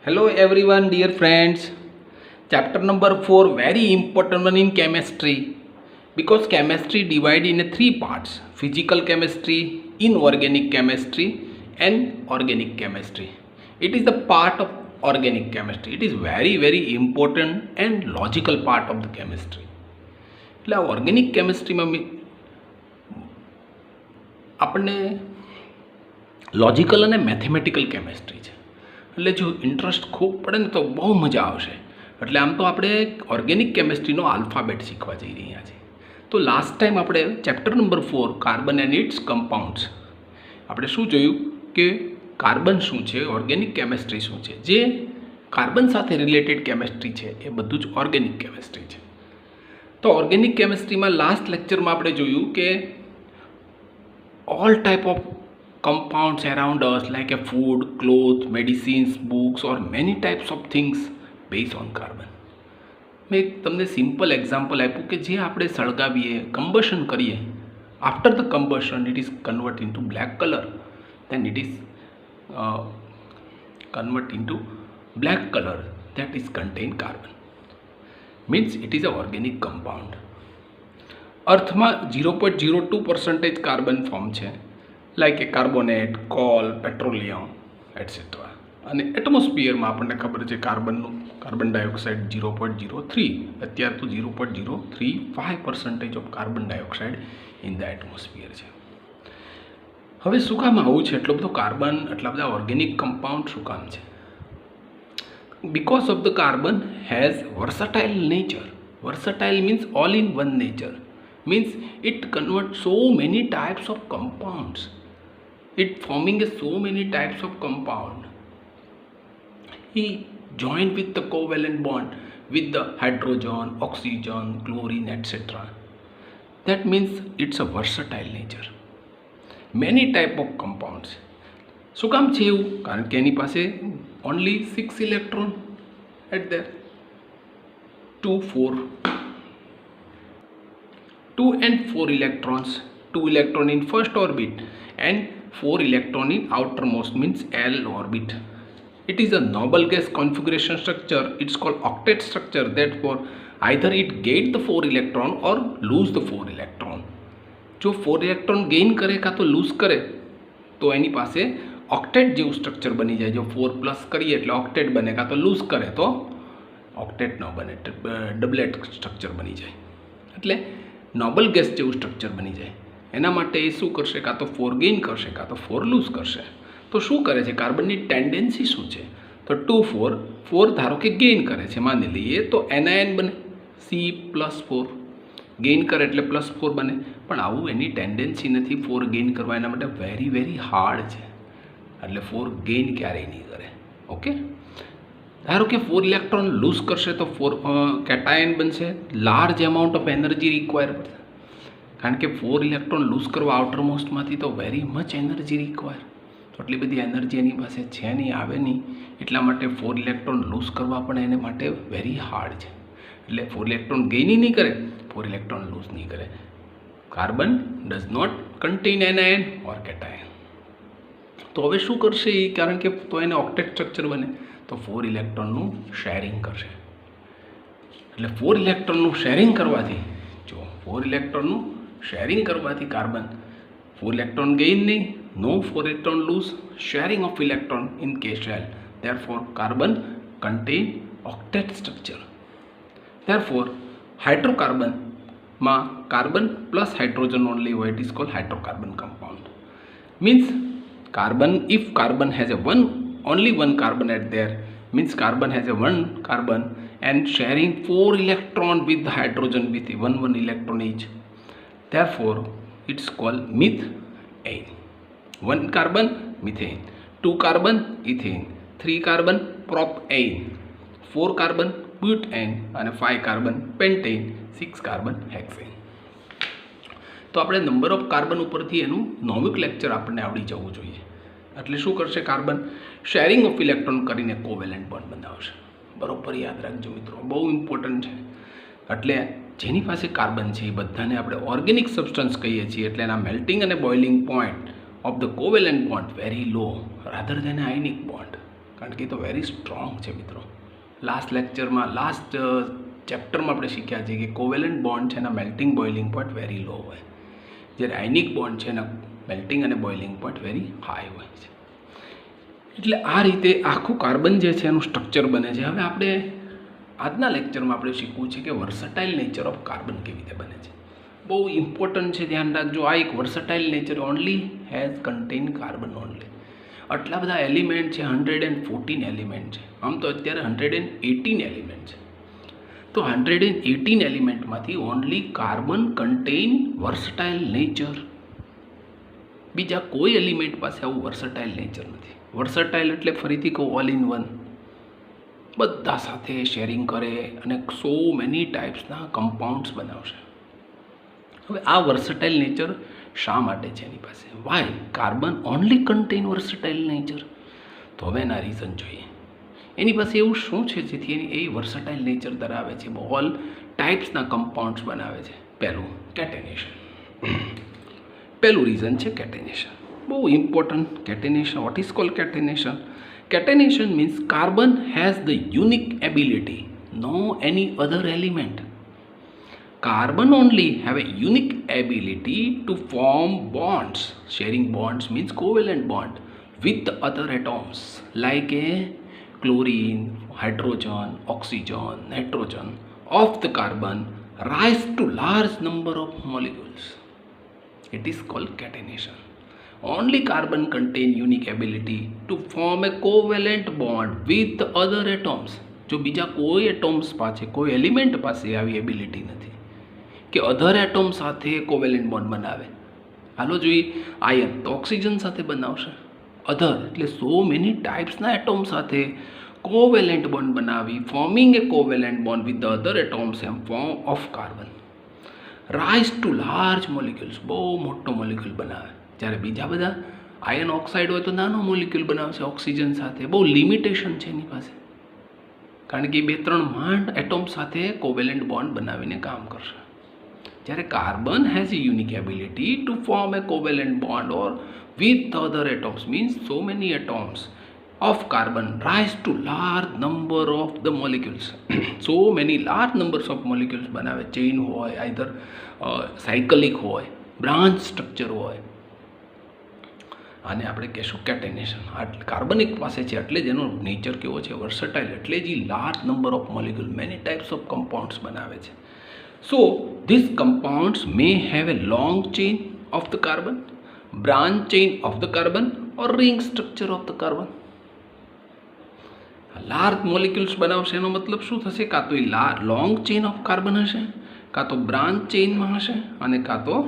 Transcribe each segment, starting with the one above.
Hello everyone, dear friends. Chapter number 4, very important one in chemistry, because chemistry divided in three parts: physical chemistry, inorganic chemistry, and organic chemistry. It is the part of organic chemistry. It is very important and logical part of the chemistry. એટલે આ organic કેમિસ્ટ્રીમાં આપણને logical અને mathematical chemistry છે. એટલે જો interest ખૂબ પડે ને તો બહુ મજા આવશે. એટલે આમ તો આપણે ઓર્ગેનિક કેમિસ્ટ્રીનો આલ્ફાબેટ શીખવા જઈ રહ્યા છીએ. તો લાસ્ટ ટાઈમ આપણે chapter number 4 carbon and its compounds આપણે શું જોયું કે કાર્બન શું છે, ઓર્ગેનિક કેમિસ્ટ્રી શું છે. જે કાર્બન સાથે રિલેટેડ કેમિસ્ટ્રી છે એ બધું જ ઓર્ગેનિક કેમિસ્ટ્રી છે. તો ઓર્ગેનિક કેમિસ્ટ્રીમાં લાસ્ટ લેક્ચરમાં આપણે જોયું કે all type of compounds around us like a food, clothes, medicines, books or many types of things based on carbon. મેં તમને સિમ્પલ એક્ઝામ્પલ આપ્યું કે જે આપણે સળગાવીએ, કમ્બશન કરીએ, after the combustion it is convert into black colour, then it is convert into black color that is contain carbon, means it is a organic compound. અર્થમાં 0.02% carbon form છે, like એ carbonate, call, petroleum etcetera. અને એટમોસ્ફિયરમાં આપણને ખબર છે carbon dioxide 0.03, અત્યારે તો 0.035% of carbon dioxide in the atmosphere છે. હવે શું કામ આવું છે, એટલો બધો કાર્બન, એટલા બધા ઓર્ગેનિક કમ્પાઉન્ડ શું કામ છે? Because of the carbon has versatile nature. Versatile means all in one nature, means it converts so many types of compounds, it forming so many types of compound. He joined with the covalent bond with the hydrogen, oxygen, chlorine, etc. That means it's a versatile nature, many type of compounds. શું કામ છે એવું? કારણ કે એની પાસે only 6 electron at there, 2 and 4 electrons, 2 electron in first orbit and 4 electron in outermost, means L orbit. It is a noble gas configuration structure. It's called octet structure. Therefore either it get the 4 electron or lose the 4 electron. જો 4 electron gain કરે કાં તો lose કરે તો એની પાસે octet જેવું structure બની જાય. જો 4 પ્લસ કરીએ એટલે octet બને, કાં તો lose કરે તો octet ન બને, ડબલેટ સ્ટ્રક્ચર બની જાય. એટલે નોબલ ગેસ જેવું સ્ટ્રક્ચર બની જાય. એના માટે એ શું કરશે, કાં તો 4 ગેઇન કરશે કાં તો 4 લૂઝ કરશે. તો શું કરે છે, કાર્બનની ટેન્ડન્સી શું છે? તો 2 4 ધારો કે ગેઇન કરે છે, માની લઈએ તો એનાયન બને, C+4 ગેઇન કરે એટલે +4 બને. પણ આવું એની ટેન્ડન્સી નથી 4 ગેઇન કરવા, એના માટે વેરી હાર્ડ છે. એટલે 4 ગેઇન ક્યારેય નહીં કરે. ઓકે, ધારો કે 4 ઇલેક્ટ્રોન લૂઝ કરશે તો 4 કેટાયન બનશે. Large amount of energy require પડશે, કારણ કે 4 ઇલેક્ટ્રોન લૂઝ કરવા આઉટરમોસ્ટમાંથી તો વેરી મચ એનર્જી રિક્વાયર. તો એટલી બધી એનર્જી એની પાસે છે નહીં, આવે નહીં. એટલા માટે 4 ઇલેક્ટ્રોન લૂઝ કરવા પણ એને માટે વેરી હાર્ડ છે. એટલે 4 ઇલેક્ટ્રોન ગેઇન નહીં કરે, 4 ઇલેક્ટ્રોન લૂઝ નહીં કરે. Carbon does not contain anion or cation. તો હવે શું કરશે એ, કારણ કે તો એને ઓક્ટેટ સ્ટ્રક્ચર બને તો 4 ઇલેક્ટ્રોનનું શેરિંગ કરશે. એટલે 4 ઇલેક્ટ્રોનનું શેરિંગ કરવાથી, જો 4 ઇલેક્ટ્રોનનું શેરિંગ કરવાથી કાર્બન 4 ઇલેક્ટ્રોન ગેઇન નહીં, no 4 electron lose, sharing of electron in K shell. Therefore carbon contain octet structure. Therefore હાઇડ્રોકાર્બનમાં કાર્બન પ્લસ હાઇડ્રોજન ઓનલી હોય, it is called hydrocarbon compound. Means carbon, if carbon has a only one carbon at there, means carbon has a one carbon and sharing 4 electron with the hydrogen with one electron each. Therefore it's called methane. 1 carbon methane, 2 carbon ethane, 3 carbon propane, 4 carbon butane અને 5 carbon pentane, 6 carbon hexane. તો આપણે number of carbon ઉપરથી એનું nomenclature આપણને આવડી જવું જોઈએ. એટલે શું કરશે, કાર્બન શેરિંગ ઓફ ઇલેક્ટ્રોન કરીને કોવેલેન્ટ બોન્ડ બનાવશે. બરોબર યાદ રાખજો મિત્રો, બહુ ઇમ્પોર્ટન્ટ છે. એટલે જેની પાસે કાર્બન છે એ બધાને આપણે ઓર્ગેનિક સબસ્ટન્સ કહીએ છીએ. એટલે એના મેલ્ટિંગ અને boiling point of the covalent bond very low rather than ionic bond. કારણ કે એ તો વેરી સ્ટ્રોંગ છે મિત્રો. લાસ્ટ લેક્ચરમાં લાસ્ટ ચેપ્ટરમાં આપણે શીખ્યા છીએ કે કોવેલન્ટ બોન્ડ છે એના મેલ્ટિંગ બોઇલિંગ પોઈન્ટ વેરી લો હોય, જ્યારે આયનિક બોન્ડ છે એના મેલ્ટિંગ અને બોઇલિંગ પોઈન્ટ વેરી હાઈ હોય છે. એટલે આ રીતે આખું કાર્બન જે છે એનું સ્ટ્રક્ચર બને છે. હવે આપણે આજના લેક્ચરમાં આપણે શીખવું છે કે વર્સટાઇલ નેચર ઓફ કાર્બન કેવી રીતે બને છે. બહુ ઇમ્પોર્ટન્ટ છે, ધ્યાન રાખજો. આ એક versatile nature only has contain carbon only. આટલા બધા એલિમેન્ટ છે, 114 એલિમેન્ટ છે. આમ તો અત્યારે 118 એલિમેન્ટ છે. તો 118 એલિમેન્ટમાંથી only carbon content versatile nature. બીજા કોઈ એલિમેન્ટ પાસે આવું વર્સટાઇલ નેચર નથી. વર્સટાઇલ એટલે ફરીથી કહું, ઓલ ઇન વન, બધા સાથે શેરિંગ કરે અને સો મેની ટાઈપ્સના કમ્પાઉન્ડ્સ બનાવશે. હવે આ વર્સટાઇલ નેચર શા માટે છે એની પાસે? Why carbon only contain versatile nature? તો હવે એના રીઝન જોઈએ. એની પાસે એવું શું છે જેથી એની એ વર્સટાઇલ નેચર ધરાવે છે, ઓલ ટાઈપ્સના કમ્પાઉન્ડ્સ બનાવે છે? પહેલું, કેટેનેશન. પહેલું રીઝન છે કેટેનેશન. બહુ important. Catenation, what is called catenation? Catenation means carbon has the unique ability, no any other element. Carbon only have a unique ability to form bonds. Sharing bonds means covalent bond with the other atoms like a chlorine, hydrogen, oxygen, nitrogen of the carbon rise to large number of molecules. It is called catenation. Only carbon contain unique ability to form a covalent bond with the other atoms. જો બીજા કોઈ એટોમ્સ પાસે, કોઈ element પાસે આવી ability નથી કે અધર atom સાથે કોવેલેન્ટ બોન્ડ બનાવે. હાલો જોઈએ, આયન તો ઓક્સિજન સાથે બનાવશે. અધર એટલે સો મેની ટાઈપ્સના એટોમ સાથે કોવેલેન્ટ બોન્ડ બનાવી, forming a covalent bond with the other atoms એમ form of carbon rise to large molecules, બહુ મોટો મોલિક્યુલ બનાવે. જ્યારે બીજા બધા આયન ઓક્સાઇડ હોય તો નાનો મોલિક્યુલ બનાવશે ઓક્સિજન સાથે. બહુ લિમિટેશન છે એની પાસે, કારણ કે 2-3 માંડ એટોમ સાથે કોવેલેન્ટ બોન્ડ બનાવીને કામ કરશે. જ્યારે carbon has a unique ability to form A covalent bond or with other એટોમ્સ, means so many એટોમ્સ of carbon rise to large number of the molecules. So many large numbers of molecules બનાવે. Chain હોય, either cyclic હોય, branch structure હોય. આને આપણે કહેશું catenation. કાર્બનિક પાસે છે એટલે જ એનો નેચર કેવો છે? વર્સટાઇલ. એટલે જ એ large number of molecule, many types of compounds બનાવે છે. So these compounds may have a long chain of the carbon, branch chain of the carbon or ring structure of the carbon. Large molecules બનાવશે એનો મતલબ શું થશે? કાં તો એ લોંગ ચેઇન ઓફ કાર્બન હશે, કાં તો બ્રાન્ચ ચેઇનમાં હશે, અને કાં તો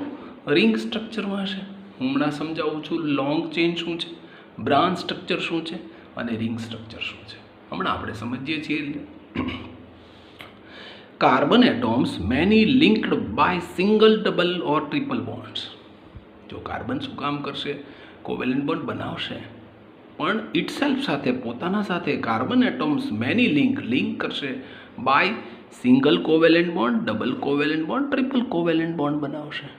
રિંગ સ્ટ્રક્ચરમાં હશે. હું હમણાં સમજાવું છું લોંગ ચેઇન શું છે, બ્રાન્ચ સ્ટ્રક્ચર શું છે અને રિંગ સ્ટ્રક્ચર શું છે. હમણાં આપણે સમજીએ છીએ. Carbon atoms many linked by single, double or triple bonds. જો કાર્બન શું કામ કરશે? કોવેલેન્ટ બોન્ડ બનાવશે, પણ ઇટસેલ્ફ સાથે, પોતાના સાથે કાર્બન એટોમ્સ મેની લિંક કરશે by single covalent bond, double covalent bond, triple covalent bond બનાવશે.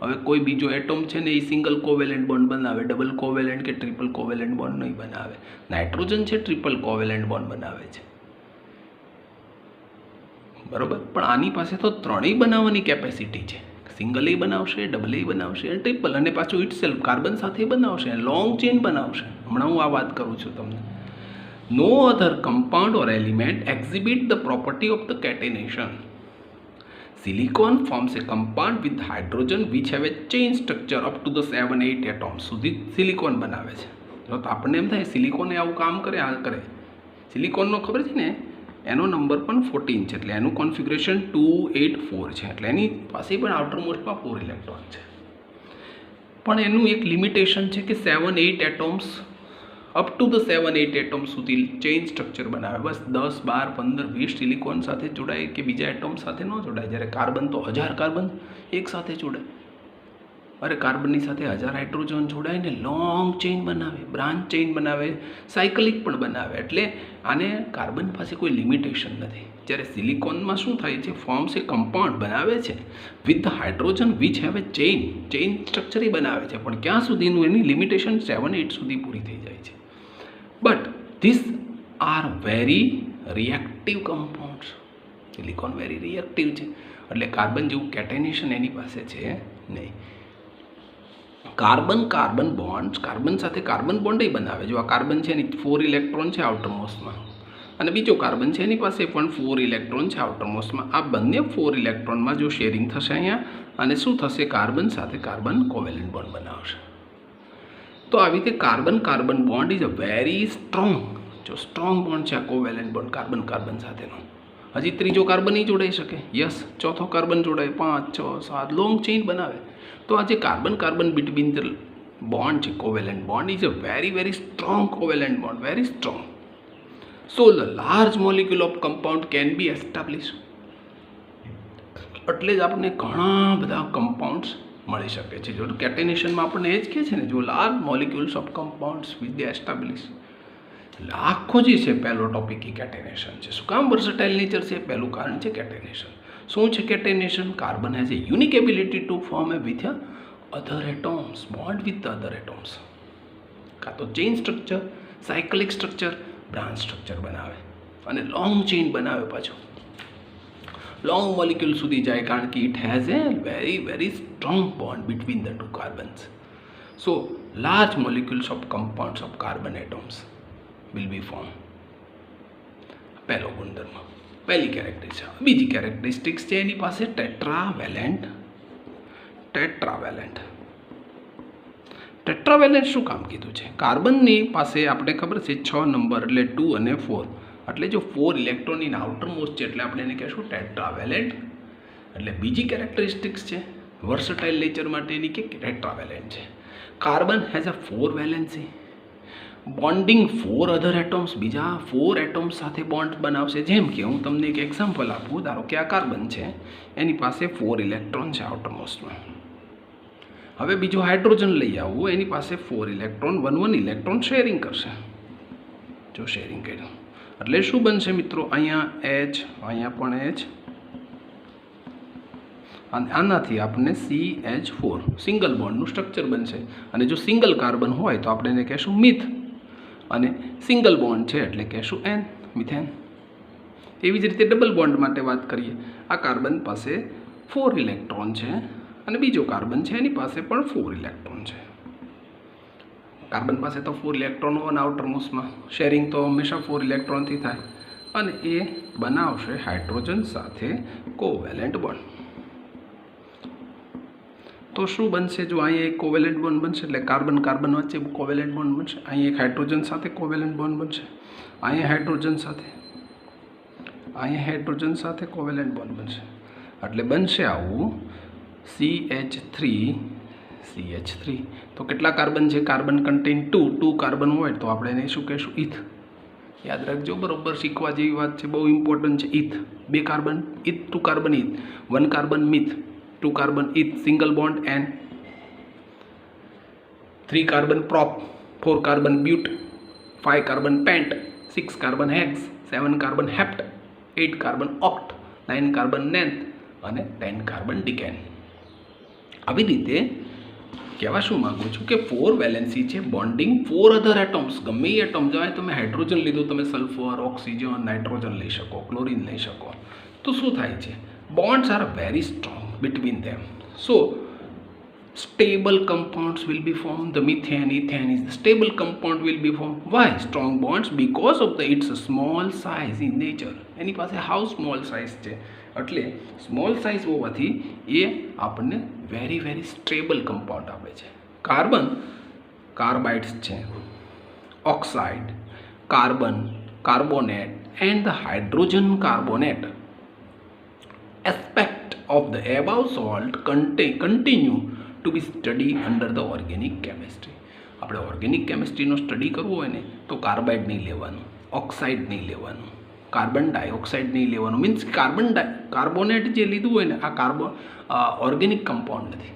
હવે કોઈ બીજો એટોમ છે ને એ સિંગલ કોવેલેન્ટ બોન્ડ બનાવે, ડબલ કોવેલેન્ટ કે ટ્રિપલ કોવેલેન્ટ બોન્ડ નહીં બનાવે. નાઇટ્રોજન છે ટ્રિપલ કોવેલેન્ટ બોન્ડ બનાવે છે, બરોબર. પણ આની પાસે તો ત્રણેય બનાવવાની કેપેસિટી છે. સિંગલ એ બનાવશે, ડબલ એ બનાવશે અને ટ્રિપલ, અને પાછું ઇટસેલ્ફ કાર્બન સાથે બનાવશે, લોંગ ચેઇન બનાવશે. હમણાં હું આ વાત કરું છું તમને. No other compound or element exhibit the property of the catenation. Silicon forms a compound with hydrogen which have a chain structure up to the 7-8 atoms સુધી સિલિકોન બનાવે છે. જો તો આપણને એમ થાય સિલિકોન આવું કામ કરે, આ કરે. સિલિકોનનો ખબર છે ને, એનો નંબર પણ 14 છે, એટલે એનું કોન્ફિગરેશન 284 છે, એટલે એની પાસે પણ આઉટર મોસ્ટમાં 4 ઇલેક્ટ્રોન છે. પણ એનું એક લિમિટેશન છે કે 7-8 એટોમ્સ, અપ ટુ ધ 7-8 એટોમ્સ સુધી ચેઇન સ્ટ્રક્ચર બનાવે. બસ 10, 12, 15, 20 સિલિકોન સાથે જોડાય કે બીજા એટોમ સાથે ન જોડાય. જ્યારે કાર્બન તો 1000 કાર્બન એક સાથે જોડાય. અરે કાર્બનની સાથે 1000 હાઇડ્રોજન જોડાય ને લોંગ ચેઇન બનાવે, બ્રાન્ચ ચેઇન બનાવે, સાયકલિક પણ બનાવે. એટલે આને કાર્બન પાસે કોઈ લિમિટેશન નથી. જ્યારે સિલિકોનમાં શું થાય છે? ફોર્મ્સ એ કમ્પાઉન્ડ બનાવે છે with the hydrogen which have a chain structure બનાવે છે, પણ ક્યાં સુધીનું? એની લિમિટેશન 7-8 સુધી પૂરી થઈ જાય છે. But this are very reactive compounds. Silicon very reactive છે, એટલે કાર્બન જેવું કેટેનેશન એની પાસે છે નહીં. કાર્બન કાર્બન બોન્ડ, કાર્બન સાથે કાર્બન બોન્ડ બનાવે. જો આ કાર્બન છે એની 4 ઇલેક્ટ્રોન છે આઉટરમોસ્ટમાં, અને બીજો કાર્બન છે એની પાસે પણ 4 ઇલેક્ટ્રોન છે આઉટરમોસ્ટમાં. આ બંને 4 ઇલેક્ટ્રોનમાં જો શેરિંગ થશે અહીંયા, અને શું થશે, કાર્બન સાથે કાર્બન કોવેલેન્ટ બોન્ડ બનાવશે. તો આવી રીતે carbon carbon bond is a very strong, જો સ્ટ્રોંગ બોન્ડ છે આ કોવેલેન્ટ બોન્ડ કાર્બન કાર્બન સાથેનો. હજી ત્રીજો કાર્બન નહીં જોડાઈ શકે, યસ, ચોથો કાર્બન જોડાય, 5, 6, 7 લોંગ ચેઇન બનાવે. તો આ જે carbon carbon between the bond છે, covalent bond is a very very strong covalent bond, very strong. So the large molecule of compound can be establish. એટલે જ આપણને ઘણા બધા કમ્પાઉન્ડ્સ મળી શકે છે. જો કેટેનેશનમાં આપણને એ જ કહે છે ને, જો large molecules of compounds with the establish. એટલે આખો જે છે પહેલો ટોપિક એ કેટેનેશન છે. શું કામ વર્સેટાઇલ નેચર છે? પહેલું કારણ છે કેટેનેશન. શું છે catenation? Carbon has a unique ability to form A with other એટોમ્સ, bond with the other એટોમ્સ. કાં તો chain structure, cyclic structure, branch structure બનાવે, અને લોંગ ચેઇન બનાવે પાછું, લોંગ મોલિક્યુલ સુધી જાય, કારણ કે it has a very very strong bond between the 2 carbons. So large molecules of compounds of carbon atoms will be formed. પહેલો ગુણધર્મ, પહેલી કેરેક્ટરિસ્ટિક. બીજી કેરેક્ટરિસ્ટિક્સ છે એની પાસે ટેટ્રાવેલેન્ટ. ટેટ્રાવેલેન્ટ ટેટ્રાવેલેન્ટ શું કામ કીધું છે? કાર્બનની પાસે આપણે ખબર છે 6 નંબર, એટલે 2 અને 4, એટલે જો 4 ઇલેક્ટ્રોન ઇન આઉટર મોસ્ટ છે, એટલે આપણે એને કહેશું ટેટ્રાવેલેન્ટ. એટલે બીજી કેરેક્ટરિસ્ટિક્સ છે વર્સેટાઇલ નેચર માટેની કે ટેટ્રાવેલેન્ટ છે. Carbon has a 4 valency, bonding 4 અધર એટોમ્સ, બીજા 4 એટોમ્સ સાથે બોન્ડ બનાવશે. જેમ કે હું તમને એક એક્ઝામ્પલ આપું, ધારો કે આ કાર્બન છે, એની પાસે 4 ઇલેક્ટ્રોન છે આઉટરમોસ્ટમાં. હવે બીજો હાઇડ્રોજન લઈ આવવું, એની પાસે 4 ઇલેક્ટ્રોન, 1 ઇલેક્ટ્રોન શેરિંગ કરશે. જો શેરિંગ કર્યું એટલે શું બનશે મિત્રો? અહીંયા H, અહીંયા પણ H, અને આનાથી આપણને CH4 સિંગલ બોન્ડનું સ્ટ્રક્ચર બનશે. અને જો સિંગલ કાર્બન હોય તો આપણે એને કહેશું મિથ, અને સિંગલ બોન્ડ છે એટલે કહેશું N, મિથેન. એવી જ રીતે ડબલ બોન્ડ માટે વાત કરીએ, આ કાર્બન પાસે 4 ઇલેક્ટ્રોન છે, અને બીજો કાર્બન છે એની પાસે પણ 4 ઇલેક્ટ્રોન છે. કાર્બન પાસે તો 4 ઇલેક્ટ્રોન હોય આઉટરમોસ્ટમાં, શેરિંગ તો હંમેશા 4 ઇલેક્ટ્રોનથી થાય, અને એ બનાવશે હાઇડ્રોજન સાથે કોવેલેન્ટ બોન્ડ. તો શું બનશે? જો અહીંયા એક કોવેલેન્ટ બોન્ડ બનશે, એટલે કાર્બન કાર્બન વચ્ચે કોવેલેન્ટ બોન્ડ બનશે. અહીંયા એક હાઇડ્રોજન સાથે કોવેલેન્ટ બોન્ડ બનશે, અહીંયા હાઇડ્રોજન સાથે કોવેલેન્ટ બોન્ડ બનશે. એટલે બનશે આવું CH3. તો કેટલા કાર્બન છે? કાર્બન કન્ટેન 2 કાર્બન હોય તો આપણે એને શું કહેશું? ઇથ. યાદ રાખજો, બરોબર શીખવા જેવી વાત છે, બહુ ઇમ્પોર્ટન્ટ છે. Eth, 2 carbon eth, 2 carbon eth, 1 carbon meth, 2 carbon eth, single bond N, 3 carbon prop, 4 carbon but, 5 carbon pent, 6 carbon hex, 7 carbon hept, 8 carbon oct, 9 carbon non, અને 10 કાર્બન ડિકેન. આવી રીતે કહેવા શું માગું છું કે 4 વેલેન્સી છે, બોન્ડિંગ 4 અધર એટોમ્સ. ગમે એ એટોમ જાય, તમે હાઇડ્રોજન લીધું, તમે સલ્ફર, ઓક્સિજન, નાઇટ્રોજન લઈ શકો, ક્લોરિન લઈ શકો, તો શું થાય છે? Bonds are very strong between them. So stable compounds will be formed. The methane, ethane is the stable compound will be formed. Why strong bonds? Because of its small size in nature. એની પાસે how small size છે, એટલે small size હોવાથી એ આપણને very very stable compound આપે છે. Carbon કાર્બાઇડ્સ છે, oxide, carbon carbonate, and the hydrogen carbonate aspect of the above salt continue to be studied under the organic chemistry. આપણે organic કેમિસ્ટ્રીનો study કરવો હોય ને તો કાર્બાઇડ નહીં લેવાનું, ઓક્સાઇડ નહીં લેવાનું, કાર્બન ડાયોક્સાઇડ નહીં લેવાનું. મીન્સ કાર્બોનેટ જે લીધું હોય ને, આ ઓર્ગેનિક કમ્પાઉન્ડ નથી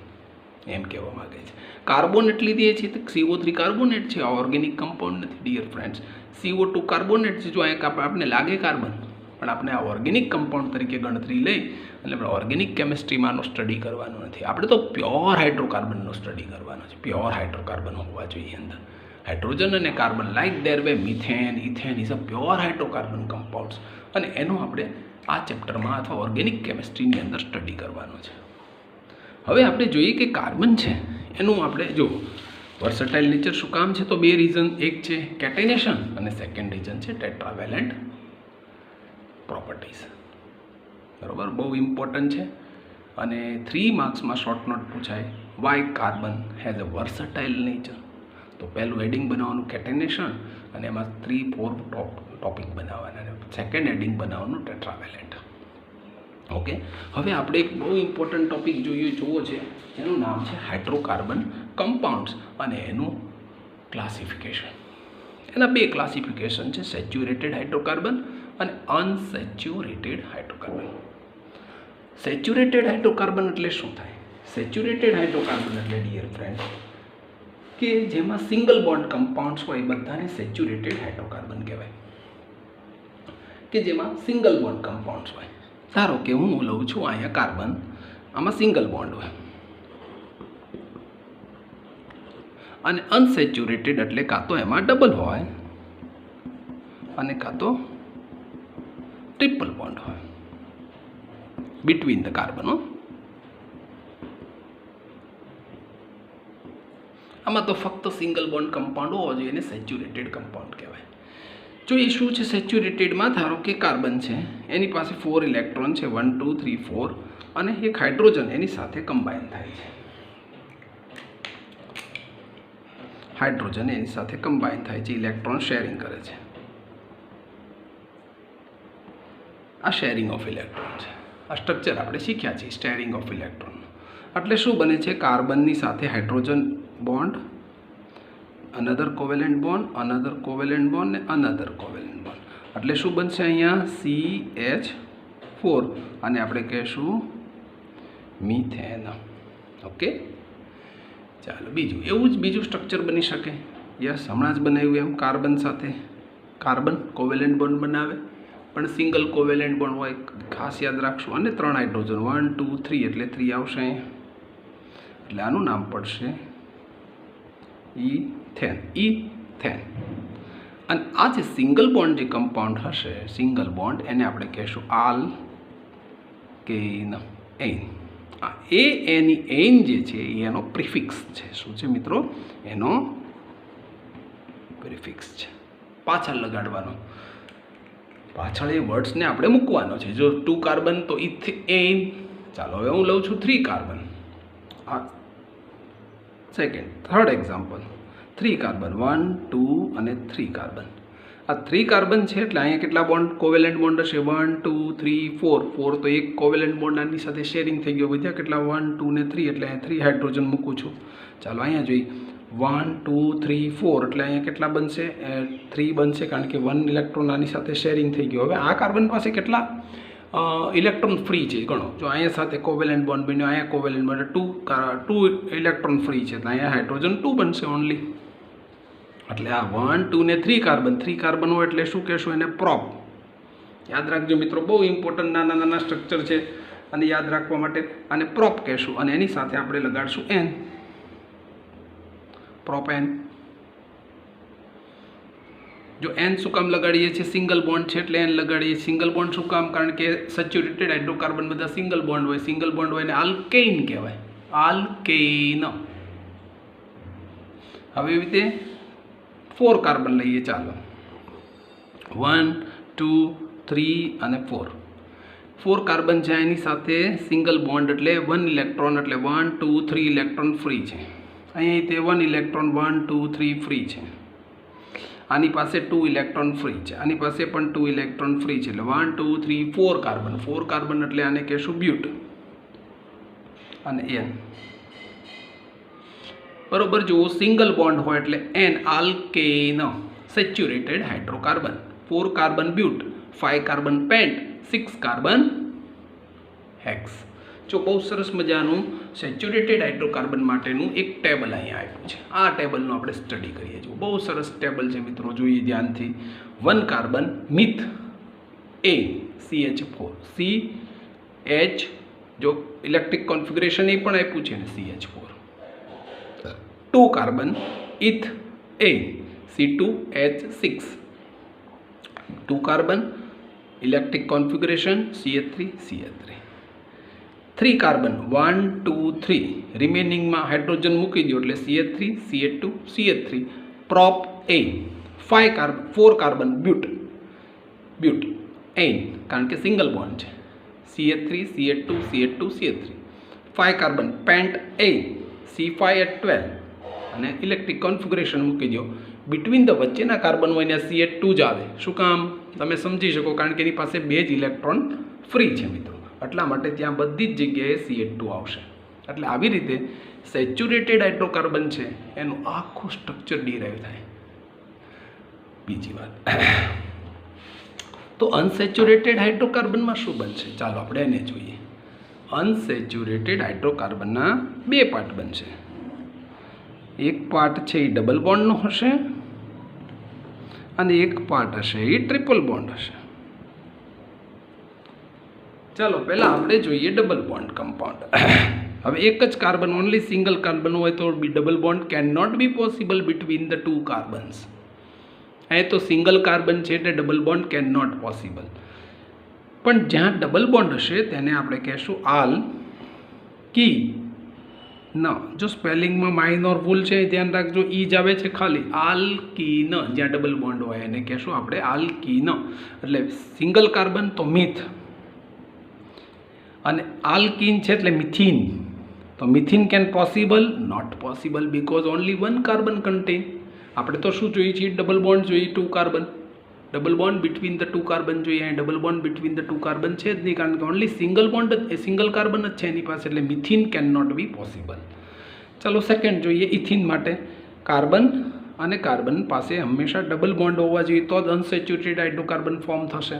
એમ કહેવા માગે છે. કાર્બોનેટ લીધી છે તો CO3 કાર્બોનેટ છે, આ ઓર્ગેનિક કમ્પાઉન્ડ નથી ડિયર ફ્રેન્ડ્સ. CO2 કાર્બોનેટ છે, જો અહીંયા આપણે લાગે કાર્બન, પણ આપણે આ ઓર્ગેનિક કમ્પાઉન્ડ તરીકે ગણતરી લઈ, એટલે આપણે ઓર્ગેનિક કેમિસ્ટ્રીમાંનો સ્ટડી કરવાનો નથી. આપણે તો પ્યોર હાઇડ્રોકાર્બનનો સ્ટડી કરવાનો છે. પ્યોર હાઇડ્રોકાર્બન હોવા જોઈએ અંદર. હાઇડ્રોજન અને carbon like there way methane ethane is a pure hydrocarbon compounds, અને એનું આપણે આ ચેપ્ટરમાં અથવા ઓર્ગેનિક કેમિસ્ટ્રીની અંદર સ્ટડી કરવાનો છે. હવે આપણે જોઈએ કે કાર્બન છે એનું આપણે જો વર્સટાઇલ નેચર શું કામ છે, તો બે રીઝન, એક છે કેટેનેશન અને સેકન્ડ રીઝન છે ટેટ્રાવેલેન્ટ પ્રોપર્ટીઝ. બરાબર, બહુ ઇમ્પોર્ટન્ટ છે. અને 3 માર્ક્સમાં શોર્ટ નોટ પૂછાય, why carbon has a versatile nature. તો પહેલું હેડિંગ બનાવવાનું કેટેનેશન, અને એમાં 3-4 ટોપિક બનાવવાના, અને સેકન્ડ હેડિંગ બનાવવાનું ટેટ્રાવેલેન્ટ. ઓકે, હવે આપણે એક બહુ ઇમ્પોર્ટન્ટ ટોપિક જોવો છે, એનું નામ છે હાઇડ્રોકાર્બન કમ્પાઉન્ડ્સ અને એનું ક્લાસિફિકેશન. એના બે ક્લાસિફિકેશન છે, સેચ્યુરેટેડ હાઇડ્રોકાર્બન અને અનસેચ્યુરેટેડ હાઇડ્રોકાર્બન. સેચ્યુરેટેડ હાઇડ્રોકાર્બન એટલે શું થાય? સેચ્યુરેટેડ હાઇડ્રોકાર્બન એટલે ડિયર ફ્રેન્ડ કે જેમાં સિંગલ બોન્ડ કમ્પાઉન્ડ્સ હોય બધાને સેચ્યુરેટેડ હાઇડ્રોકાર્બન કહેવાય. કે જેમાં સિંગલ બોન્ડ કમ્પાઉન્ડ્સ હોય. ધારો કે હું લઉં છું અહીંયા કાર્બન, આમાં સિંગલ બોન્ડ હોય. અને અનસેચ્યુરેટેડ એટલે કાં તો એમાં ડબલ હોય અને કાં તો ટ્રિપલ બોન્ડ હોય બિટવીન ધ કાર્બનો. આમાં તો ફક્ત સિંગલ બોન્ડ કમ્પાઉન્ડ હોવો જોઈએ એને સેચ્યુરેટેડ કમ્પાઉન્ડ કહેવાય. જો એ શું છે સેચ્યુરેટેડમાં, ધારો કે કાર્બન છે એની પાસે 4 ઇલેક્ટ્રોન છે, 1 2 3 4, અને એક હાઇડ્રોજન એની સાથે કમ્બાઈન થાય છે. હાઇડ્રોજન એની સાથે કમ્બાઈન થાય છે, ઇલેક્ટ્રોન શેરિંગ કરે છે. આ શેરિંગ ઓફ ઇલેક્ટ્રોન છે. આ સ્ટ્રક્ચર આપણે શીખ્યા છીએ, શેરિંગ ઓફ ઇલેક્ટ્રોન. એટલે શું બને છે, કાર્બનની સાથે hydrogen bond, another covalent bond, another covalent bond ને અનધર કોવેલેન્ટ બોન્ડ. એટલે શું બનશે અહીંયા CH4, અને આપણે કહીશું મિથેન. ઓકે, ચાલો બીજું એવું જ બીજું સ્ટ્રક્ચર બની શકે. યસ, હમણાં જ બનાવ્યું એમ, કાર્બન સાથે કાર્બન કોવેલેન્ટ બોન્ડ બનાવે, પણ સિંગલ કોવેલેન્ટ બોન્ડ હોય, ખાસ યાદ રાખશું. અને 3 હાઇડ્રોજન, 1 2 3 એટલે 3 આવશે અહીંયા. એટલે આનું નામ પડશે ઇથેન. અને આ જે સિંગલ બોન્ડ જે કમ્પાઉન્ડ હશે, સિંગલ બોન્ડ, એને આપણે કહીશું આલ્કેન. એની એન જે છે એ એનો પ્રિફિક્સ છે. શું છે મિત્રો? એનો પ્રિફિક્સ છે. પાછળ લગાડવાનો, પાછળ એ વર્ડ્સને આપણે મૂકવાનો છે. જો 2 કાર્બન તો ઇથેન. ચાલો હવે હું લઉં છું 3 કાર્બન. થર્ડ એક્ઝામ્પલ, 3 કાર્બન, 1 2 અને 3 કાર્બન. આ 3 કાર્બન છે એટલે અહીંયા કેટલા બોન્ડ, કોવેલેન્ટ બોન્ડ હશે? 1 2 3 4. 4 તો એક કોવેલેન્ટ બોન્ડ આની સાથે શેરિંગ થઈ ગયો. વધ્યા કેટલા? 1 2 ને 3, એટલે અહીંયા 3 હાઇડ્રોજન મૂકું છું. ચાલો અહીંયા જોઈએ, 1 2 3 4, એટલે અહીંયા કેટલા બનશે? 3 બનશે, કારણ કે 1 ઇલેક્ટ્રોન આની સાથે શેરિંગ થઈ ગયો. હવે આ કાર્બન પાસે કેટલા ઇલેક્ટ્રોન ફ્રી છે ગણો. જો અહીંયા સાથે કોવેલેન્ટ બોન્ડ બન્યો, અહીંયા કોવેલેન્ટ બોન્ડ, 2 ઇલેક્ટ્રોન ફ્રી છે, તો અહીંયા હાઇડ્રોજન 2 બનશે ઓનલી. એટલે આ 1 2 ને 3 કાર્બન હોય એટલે શું કહેશું એને? પ્રોપ. યાદ રાખજો મિત્રો, બહુ ઇમ્પોર્ટન્ટ નાના નાના સ્ટ્રક્ચર છે, અને યાદ રાખવા માટે આને પ્રોપ કહેશું. અને એની સાથે આપણે લગાડશું એન, પ્રોપેન. જો એન શું કામ લગાડીએ છીએ? સિંગલ બોન્ડ છે એટલે એન લગાડીએ. સિંગલ બોન્ડ શું કામ? કારણ કે સેચ્યુરેટેડ હાઇડ્રોકાર્બન બધા સિંગલ બોન્ડ હોય. સિંગલ બોન્ડ હોય એને આલ્કેઇન કહેવાય, આલ્કેઇન. હવે એવી રીતે 4 કાર્બન લઈએ. ચાલો, 1 2 3 અને 4. 4 કાર્બન છે, એની સાથે સિંગલ બોન્ડ એટલે 1 ઇલેક્ટ્રોન, એટલે 1 2 3 ઇલેક્ટ્રોન ફ્રી છે. અહીં તે 1 ઇલેક્ટ્રોન 1 2 3 ફ્રી છે. આની પાસે 2 ઇલેક્ટ્રોન ફ્રી છે, આની પાસે પણ 2 ઇલેક્ટ્રોન ફ્રી છે. એટલે 1 2 3 4 કાર્બન. 4 કાર્બન એટલે આને કહેશું બ્યુટ અને એન. બરોબર, જો સિંગલ બોન્ડ હોય એટલે ane, alkane, saturated hydrocarbon. 4 carbon but, 5 carbon pent, 6 carbon hex. જો બહુ સરસ મજાનું સેચ્યુરેટેડ હાઇડ્રોકાર્બન માટેનું એક ટેબલ અહીંયા આપ્યું છે. આ ટેબલનું આપણે સ્ટડી કરીએ. જો બહુ સરસ ટેબલ છે મિત્રો, જોઈએ ધ્યાનથી. 1 કાર્બન મિથ એ CH4, CH, જો ઇલેક્ટ્રિક કોન્ફિગરેશન એ પણ આપ્યું છે ને CH4. 2 carbon eth A, C2H6. 2 carbon, electric configuration CH3CH3. 3 carbon 1 2 3 રિમેનિંગમાં hydrogen મૂકી દો એટલે CH3 CH2 CH3 prop A. 5 carbon 4 carbon ब्यूट N कारण के सिंगल बॉन्ड है CH3 CH2 CH2 CH3. 5 carbon paint A C5H12 અને ઇલેક્ટ્રિક કોન્ફિગરેશન મૂકી દો. Between the વચ્ચેના કાર્બન હોય ને CH2 જ આવે. શું કામ તમે સમજી શકો કારણ કે એની પાસે બે જ ઇલેક્ટ્રોન ફ્રી છે મિત્રો, એટલા માટે ત્યાં બધી જ જગ્યાએ CH2 આવશે. એટલે આવી રીતે સેચ્યુરેટેડ હાઇડ્રોકાર્બન છે એનું આખું સ્ટ્રક્ચર ડિરાઈવ થાય. બીજી વાત, તો અનસેચ્યુરેટેડ હાઇડ્રોકાર્બનમાં શું બનશે ચાલો આપણે એને જોઈએ. અનસેચ્યુરેટેડ હાઇડ્રોકાર્બનના બે પાર્ટ બનશે. એક પાર્ટ છે એ ડબલ બોન્ડનો હશે અને એક પાર્ટ હશે એ ટ્રિપલ બોન્ડ હશે. ચાલો પહેલાં આપણે જોઈએ ડબલ બોન્ડ કમ્પાઉન્ડ. હવે એક જ કાર્બન ઓનલી સિંગલ કાર્બન હોય તો double bond can not be possible between the two carbons. અહીં તો સિંગલ કાર્બન છે એટલે double bond can not possible. પણ જ્યાં ડબલ બોન્ડ હશે તેને આપણે કહેશું આલ કી ન. જો સ્પેલિંગમાં માઇનોર ભૂલ છે ધ્યાન રાખજો, ઈ જ આવે છે ખાલી. આલ કી ન જ્યાં ડબલ બોન્ડ હોય એને કહેશું આપણે આલ કી ન. એટલે સિંગલ કાર્બન તો મિથ અને આલ્કીન છે એટલે મિથિન. તો methene can possible? Not possible because only one carbon contain. આપણે તો શું જોઈએ છીએ? ડબલ બોન્ડ જોઈએ, 2 carbon. Double bond between the 2 carbon જોઈએ. અહીં double bond between the 2 carbon છે જ નહીં કારણ કે ઓનલી સિંગલ બોન્ડ જ સિંગલ કાર્બન જ છે એની પાસે, એટલે methene can not be possible. ચાલો સેકન્ડ જોઈએ ઇથિન માટે. કાર્બન અને કાર્બન પાસે હંમેશા ડબલ બોન્ડ હોવા જોઈએ તો જ અનસેચ્યુરેટેડ હાઇડ્રોકાર્બન ફોર્મ થશે.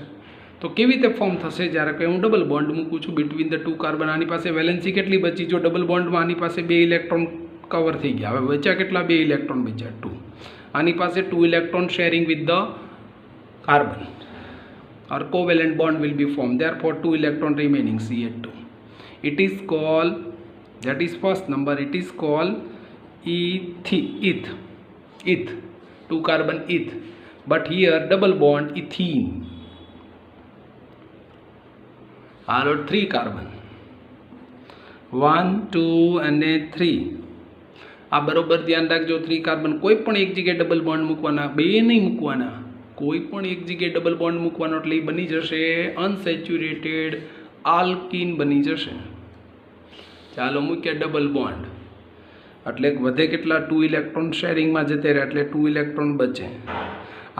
તો કેવી રીતે ફોર્મ થશે? જ્યારે કે હું ડબલ બોન્ડ મૂકું છું બિટવીન ધ 2 કાર્બન, આની પાસે વેલેન્સી કેટલી બચી? જો ડબલ બોન્ડમાં આની પાસે 2 ઇલેક્ટ્રોન કવર થઈ ગયા. હવે બચ્યા કેટલા? 2 ઇલેક્ટ્રોન બચ્યા, 2. આની પાસે 2 electron sharing with the carbon or covalent bond will be formed, therefore 2 electron remaining CH2. It is called, that is first number, it is called eth 2 carbon eth, but here double bond ethene. Hello, 3 carbon 1 2 અને 3. આ બરોબર ધ્યાન રાખજો. 3 carbon કોઈ પણ એક જગ્યાએ double bond મૂકવાના, બે નહીં મૂકવાના, કોઈ પણ એક જગ્યાએ ડબલ બોન્ડ મૂકવાનો એટલે એ બની જશે અનસેચ્યુરેટેડ આલ્કીન બની જશે. ચાલો મૂક્યા ડબલ બોન્ડ એટલે વધે કેટલા? 2 ઇલેક્ટ્રોન શેરિંગમાં જતે રહે એટલે 2 ઇલેક્ટ્રોન બચે.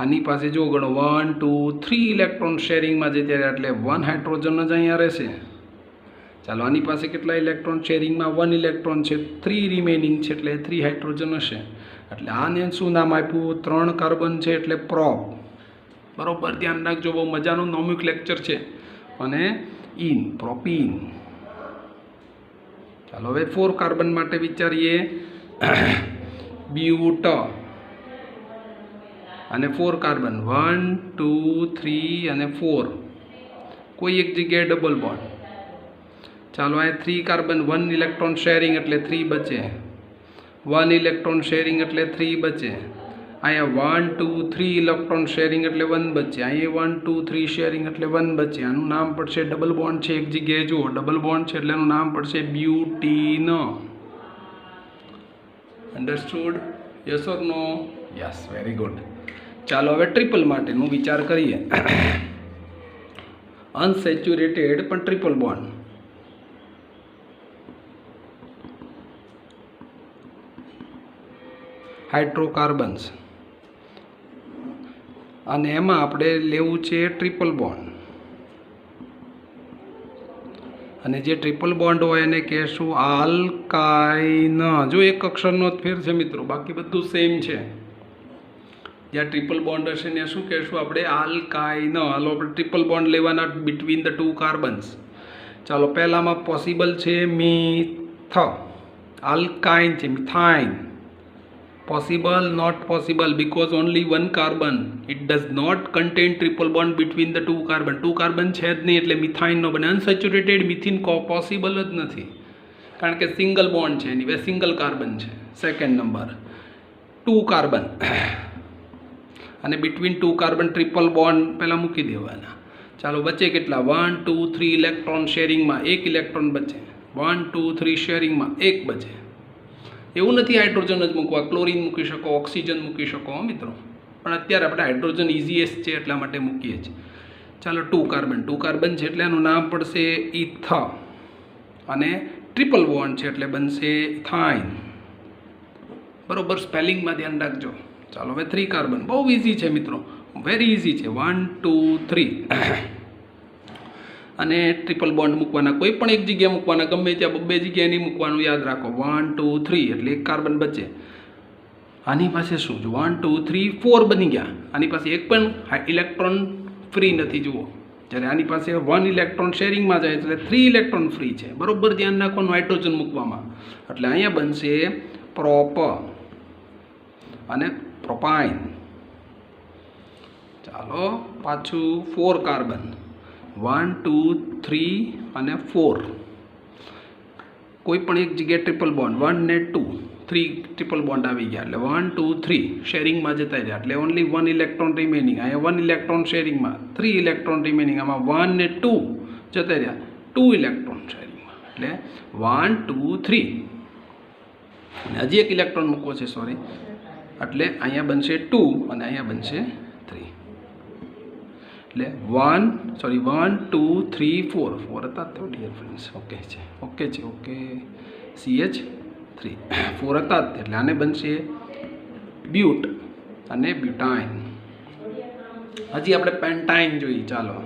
આની પાસે જો ગણો 1 2 3 ઇલેક્ટ્રોન શેરિંગમાં જતે રહે એટલે 1 હાઇડ્રોજન જ અહીંયા રહેશે. ચાલો આની પાસે કેટલા ઇલેક્ટ્રોન શેરિંગમાં? 1 ઇલેક્ટ્રોન છે, 3 રિમેનિંગ છે એટલે 3 હાઇડ્રોજન હશે. એટલે આને શું નામ આપ્યું? 3 કાર્બન છે એટલે પ્રોપ. બરોબર ધ્યાન રાખજો, બહુ મજાનું નોમેનક્લેચર છે. અને ઇન પ્રોપીન. ચાલો હવે 4 કાર્બન માટે વિચારીએ. બ્યુટ અને 4 કાર્બન 1 2 3 અને 4 કોઈ એક જગ્યાએ ડબલ બોન્ડ. ચાલો આ 3 કાર્બન 1 ઇલેક્ટ્રોન શેરિંગ એટલે 3 બચે, 1 ઇલેક્ટ્રોન શેરિંગ એટલે 3 બચે. અહીંયા 1 2 3 ઇલેક્ટ્રોન શેરિંગ એટલે 1 બચે. અહીંયા 1 2 3 શેરિંગ એટલે 1 બચે. આનું નામ પડશે ડબલ બોન્ડ છે એક જગ્યાએ. જુઓ ડબલ બોન્ડ છે એટલે એનું નામ પડશે butene. Understood? Yes or no? Yes, very good. ચાલો હવે ટ્રિપલ માટેનું વિચાર કરીએ. અનસેચ્યુરેટેડ પણ ટ્રિપલ બોન્ડ. હાઇડ્રોકાર્બન્સ અને એમાં આપણે લેવું છે ટ્રિપલ બોન્ડ. અને જે ટ્રિપલ બોન્ડ હોય એને કહેશું આલ્કાઇન. જો એક અક્ષરનો જ ફેર છે મિત્રો, બાકી બધું સેમ છે. જ્યાં ટ્રિપલ બોન્ડ હશે ને શું કહેશું આપણે? આલ્કાઇન. હાલો આપણે ટ્રિપલ બોન્ડ લેવાના બિટવીન ધ 2 કાર્બન્સ. ચાલો પહેલામાં પોસિબલ છે મિથ, આલ્કાઇન છે મિથાઇન. Possible? Not possible because only 1 carbon. It does not contain triple bond between the 2 carbon. 2 carbon છે જ નહીં એટલે મિથાઇન નો બને. અનસેચ્યુરેટેડ મિથિન પોસિબલ જ નથી કારણ કે સિંગલ બોન્ડ છે, એની સિંગલ કાર્બન છે. સેકન્ડ નંબર 2 કાર્બન અને બિટવીન 2 કાર્બન ટ્રિપલ બોન્ડ પહેલાં મૂકી દેવાના. ચાલો બચે કેટલા? 1 2 3 ઇલેક્ટ્રોન શેરિંગમાં 1 ઇલેક્ટ્રોન બચે. 1 2 3 શેરિંગમાં 1 બચે. એવું નથી હાઇડ્રોજન જ મૂકવા, ક્લોરિન મૂકી શકો, ઓક્સિજન મૂકી શકો મિત્રો, પણ અત્યારે આપણે હાઇડ્રોજન ઇઝીએસ્ટ છે એટલા માટે મૂકીએ છીએ. ચાલો 2 કાર્બન છે એટલે એનું નામ પડશે ઇથ, અને ટ્રિપલ બોન્ડ છે એટલે બનશે ઇથાઇન. બરોબર, સ્પેલિંગમાં ધ્યાન રાખજો. ચાલો હવે 3 કાર્બન, બહુ ઇઝી છે મિત્રો, વેરી ઇઝી છે. 1 2 3 અને ટ્રિપલ બોન્ડ મૂકવાના, કોઈ પણ એક જગ્યાએ મૂકવાના, ગમે ત્યાં બે જગ્યાએ નહીં મૂકવાનું, યાદ રાખો. 1 2 3 એટલે 1 કાર્બન બચે. આની પાસે શું છે? 1 2 3 4 બની ગયા. આની પાસે એક પણ ઇલેક્ટ્રોન ફ્રી નથી, જુઓ. જ્યારે આની પાસે 1 ઇલેક્ટ્રોન શેરિંગમાં જાય એટલે 3 ઇલેક્ટ્રોન ફ્રી છે. બરોબર ધ્યાન રાખવાનું હાઇડ્રોજન મૂકવામાં. એટલે અહીંયા બનશે પ્રોપ અને પ્રોપાઇન. ચાલો પાછું 4 કાર્બન, 1 2 3 અને 4. કોઈ પણ એક જગ્યાએ ટ્રિપલ બોન્ડ, 1 ને 2 3 ટ્રિપલ બોન્ડ આવી ગયા એટલે 1 2 3 શેરિંગમાં જતા રહ્યા એટલે ઓનલી 1 ઇલેક્ટ્રોન રિમેનિંગ. અહીંયા 1 ઇલેક્ટ્રોન શેરિંગમાં, 3 ઇલેક્ટ્રોન રિમેનિંગ. આમાં 1 ને 2 જતા રહ્યા, 2 ઇલેક્ટ્રોન શેરિંગમાં એટલે 1 2 3. અને હજી એક ઇલેક્ટ્રોન મૂકવો છે, સોરી, એટલે અહીંયા બનશે 2 અને અહીંયા બનશે 3. એટલે 1 2 3 4 હતા તો ડિયર ફ્રેન્ડ્સ, ઓકે છે CH3 4 હતા એટલે આને બનશે બ્યુટ અને બ્યુટાઇન. હજી આપણે પેન્ટાઇન જોઈએ. ચાલો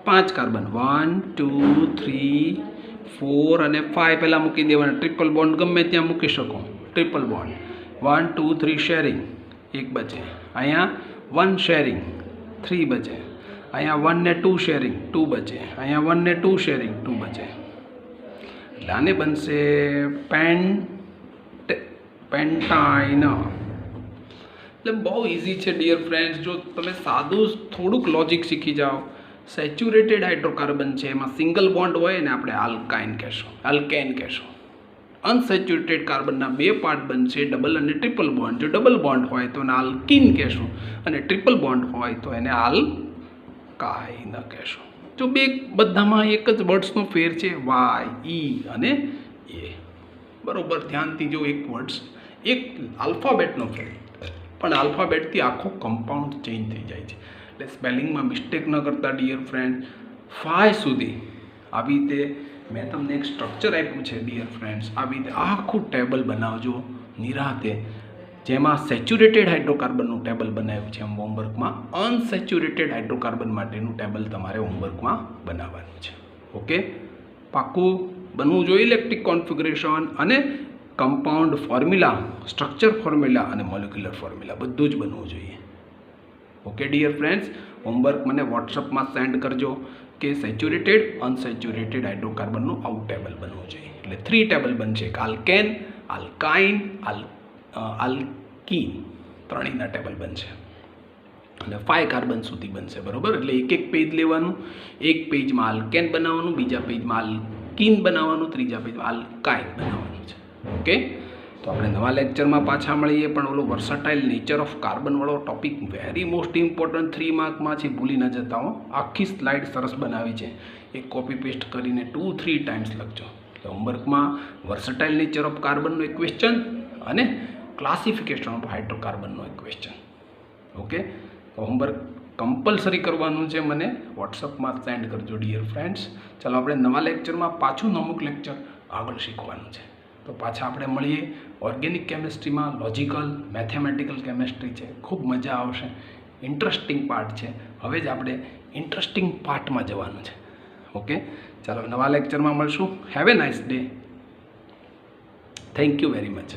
5 કાર્બન, 1 2 3 4 અને 5 પહેલાં મૂકી દેવાના. ટ્રિપલ બોન્ડ ગમે ત્યાં મૂકી શકો. ટ્રિપલ બોન્ડ 1 2 3 શેરિંગ 1 બચે. અહીંયા 1 શેરિંગ 3 બચે. અહીંયા 1 ને 2 શેરિંગ 2 બચે. અહીંયા 1 ને 2 શેરિંગ 2 બચે. એટલે આને બનશે પેન્ટાઇન. એટલે બહુ ઇઝી છે ડિયર ફ્રેન્ડ્સ. જો તમે સાદું થોડુંક લોજિક શીખી જાઓ. સેચ્યુરેટેડ હાઇડ્રોકાર્બન છે, એમાં સિંગલ બોન્ડ હોય ને આપણે આલ્કેન કહેશો. અનસેચ્યુરેટેડ કાર્બનના 2 પાર્ટ બનશે, ડબલ અને ટ્રિપલ બોન્ડ. જો ડબલ બોન્ડ હોય તો એને આલ્કીન કહેશું, અને ટ્રિપલ બોન્ડ હોય તો એને આલ્કાઇન કહેશું. જો બધામાં એક જ વર્ડ્સનો ફેર છે, વાય ઈ અને એ. બરોબર ધ્યાનથી જો, એક વર્ડ્સ એક આલ્ફાબેટનો ફેર, પણ આલ્ફાબેટથી આખો કમ્પાઉન્ડ ચેન્જ થઈ જાય છે. એટલે સ્પેલિંગમાં મિસ્ટેક ન કરતા ડિયર ફ્રેન્ડ. 5 સુધી આવી રીતે મેં તમને એક સ્ટ્રક્ચર આપ્યું છે ડિયર ફ્રેન્ડ્સ. આવી રીતે આખું ટેબલ બનાવજો નિરાતે, જેમાં સેચ્યુરેટેડ હાઇડ્રોકાર્બનનું ટેબલ બનાવ્યું છે એમ હોમવર્કમાં. અનસેચ્યુરેટેડ હાઇડ્રોકાર્બન માટેનું ટેબલ તમારે હોમવર્કમાં બનાવવાનું છે. ઓકે, પાક્કું બનવું જોઈએ. ઇલેક્ટ્રિક કોન્ફિગરેશન અને કમ્પાઉન્ડ ફોર્મ્યુલા, સ્ટ્રક્ચર ફોર્મ્યુલા અને મોલિક્યુલર ફોર્મ્યુલા બધું જ બનવું જોઈએ. ઓકે ડિયર ફ્રેન્ડ્સ, હોમવર્ક મને વોટ્સઅપમાં સેન્ડ કરજો કે સેચ્યુરેટેડ અનસેચ્યુરેટેડ હાઇડ્રોકાર્બનનું આવું ટેબલ બનવું જોઈએ. એટલે 3 ટેબલ બનશે, આલ્કેન, આલ્કાઇન, આલ્કીન, ત્રણેયના ટેબલ બનશે. અને 5 કાર્બન સુધી બનશે. બરાબર, એટલે એક પેજ લેવાનું, એક પેજમાં આલ્કેન બનાવવાનું, બીજા પેજમાં આલ્કીન બનાવવાનું, ત્રીજા પેજમાં આલ્કાઇન બનાવવાનું છે. ઓકે, તો આપણે નવા લેક્ચરમાં પાછા મળીએ. પણ ઓલો વર્સટાઇલ નેચર ઓફ કાર્બનવાળો ટોપિક વેરી મોસ્ટ ઇમ્પોર્ટન્ટ 3 માર્કમાં છે, ભૂલી ન જતા હો. આખી સ્લાઇડ સરસ બનાવી છે, એક કોપી પેસ્ટ કરીને 2-3 ટાઈમ્સ લખજો. એટલે હોમવર્કમાં વર્સટાઇલ નેચર ઓફ કાર્બનનો એક ક્વેશ્ચન અને ક્લાસિફિકેશન ઓફ હાઇડ્રોકાર્બનનો એક ક્વેશ્ચન. ઓકે, તો હોમવર્ક કમ્પલસરી કરવાનું છે, મને વોટ્સઅપમાં સેન્ડ કરજો ડિયર ફ્રેન્ડ્સ. ચાલો આપણે નવા લેક્ચરમાં પાછું અમુક લેક્ચર આગળ શીખવાનું છે. તો પાછા આપણે મળીએ. ઓર્ગેનિક કેમિસ્ટ્રીમાં લોજિકલ મેથેમેટિકલ કેમિસ્ટ્રી છે, ખૂબ મજા આવશે. ઇન્ટરેસ્ટિંગ પાર્ટ છે. હવે જ આપણે ઇન્ટરેસ્ટિંગ પાર્ટમાં જવાનું છે. ઓકે, ચાલો નવા લેક્ચરમાં મળશું. Have a nice day. Thank you very much.